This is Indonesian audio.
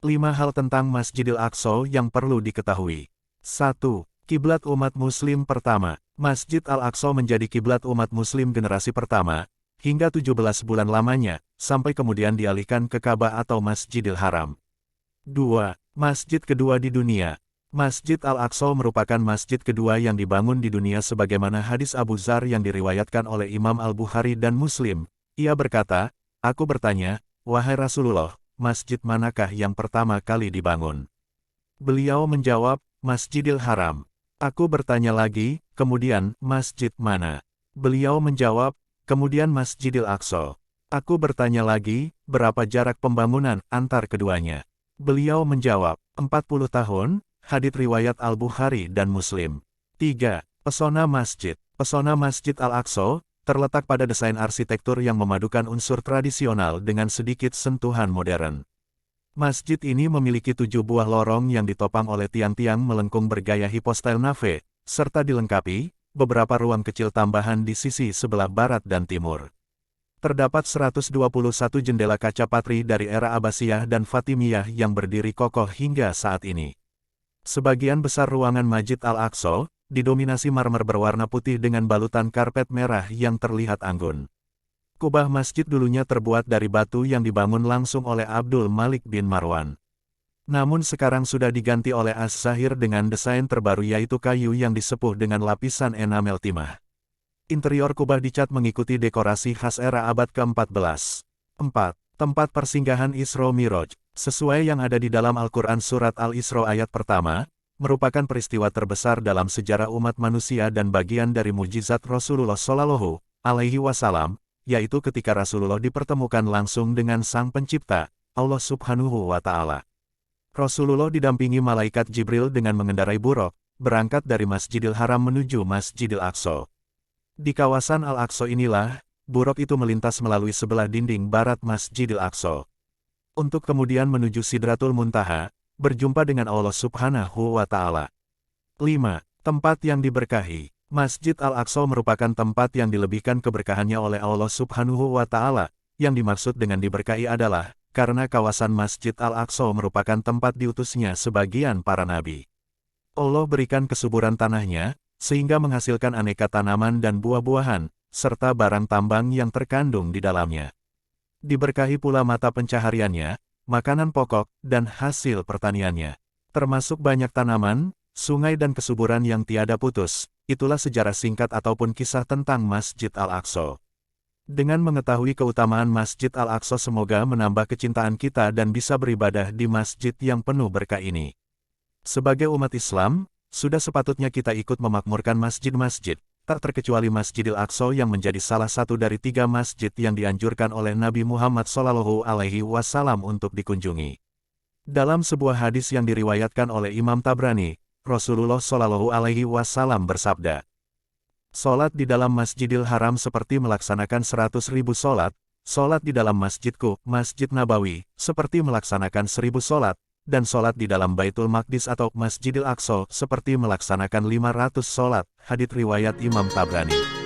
5 hal tentang Masjidil Aqsa yang perlu diketahui. 1. Kiblat umat Muslim pertama. Masjid Al-Aqsa menjadi kiblat umat Muslim generasi pertama, hingga 17 bulan lamanya, sampai kemudian dialihkan ke Ka'bah atau Masjidil Haram. 2. Masjid kedua di dunia. Masjid Al-Aqsa merupakan masjid kedua yang dibangun di dunia sebagaimana hadis Abu Dzar yang diriwayatkan oleh Imam Al-Bukhari dan Muslim. Ia berkata, "Aku bertanya, wahai Rasulullah, masjid manakah yang pertama kali dibangun?" Beliau menjawab, Masjidil Haram. Aku bertanya lagi, kemudian, masjid mana? Beliau menjawab, kemudian Masjidil Aqsa. Aku bertanya lagi, berapa jarak pembangunan antar keduanya? Beliau menjawab, 40 tahun, hadits riwayat Al-Bukhari dan Muslim. 3. Pesona Masjid. Pesona Masjid Al-Aqsa terletak pada desain arsitektur yang memadukan unsur tradisional dengan sedikit sentuhan modern. Masjid ini memiliki 7 buah lorong yang ditopang oleh tiang-tiang melengkung bergaya hipostyle nave, serta dilengkapi beberapa ruang kecil tambahan di sisi sebelah barat dan timur. Terdapat 121 jendela kaca patri dari era Abbasiyah dan Fatimiyah yang berdiri kokoh hingga saat ini. Sebagian besar ruangan Masjid Al-Aqsa didominasi marmer berwarna putih dengan balutan karpet merah yang terlihat anggun. Kubah masjid dulunya terbuat dari batu yang dibangun langsung oleh Abdul Malik bin Marwan. Namun sekarang sudah diganti oleh Az-Zahir dengan desain terbaru yaitu kayu yang disepuh dengan lapisan enamel timah. Interior kubah dicat mengikuti dekorasi khas era abad ke-14. 4. Tempat persinggahan Isra Miraj. Sesuai yang ada di dalam Al-Quran Surat Al-Isra ayat pertama, merupakan peristiwa terbesar dalam sejarah umat manusia dan bagian dari mujizat Rasulullah Shallallahu Alaihi Wasallam, yaitu ketika Rasulullah dipertemukan langsung dengan Sang Pencipta, Allah Subhanahu wa Ta'ala. Rasulullah didampingi malaikat Jibril dengan mengendarai buraq, berangkat dari Masjidil Haram menuju Masjidil Aqsa. Di kawasan Al-Aqsa inilah, buraq itu melintas melalui sebelah dinding barat Masjidil Aqsa, untuk kemudian menuju Sidratul Muntaha, berjumpa dengan Allah Subhanahu wa Ta'ala. 5. Tempat yang diberkahi. Masjid Al-Aqsa merupakan tempat yang dilebihkan keberkahannya oleh Allah Subhanahu wa Ta'ala. Yang dimaksud dengan diberkahi adalah, karena kawasan Masjid Al-Aqsa merupakan tempat diutusnya sebagian para nabi. Allah berikan kesuburan tanahnya, sehingga menghasilkan aneka tanaman dan buah-buahan, serta barang tambang yang terkandung di dalamnya. Diberkahi pula mata pencahariannya, makanan pokok, dan hasil pertaniannya. Termasuk banyak tanaman, sungai dan kesuburan yang tiada putus. Itulah sejarah singkat ataupun kisah tentang Masjid Al-Aqsa. Dengan mengetahui keutamaan Masjid Al-Aqsa semoga menambah kecintaan kita dan bisa beribadah di masjid yang penuh berkah ini. Sebagai umat Islam, sudah sepatutnya kita ikut memakmurkan masjid-masjid, tak terkecuali Masjidil Aqsa yang menjadi salah satu dari 3 masjid yang dianjurkan oleh Nabi Muhammad SAW untuk dikunjungi. Dalam sebuah hadis yang diriwayatkan oleh Imam Tabrani, Rasulullah SAW bersabda, "Salat di dalam Masjidil Haram seperti melaksanakan 100.000 salat, salat di dalam masjidku, Masjid Nabawi, seperti melaksanakan 1000 salat, dan salat di dalam Baitul Maqdis atau Masjidil Aqsa seperti melaksanakan 500 salat." Hadits riwayat Imam Tabrani.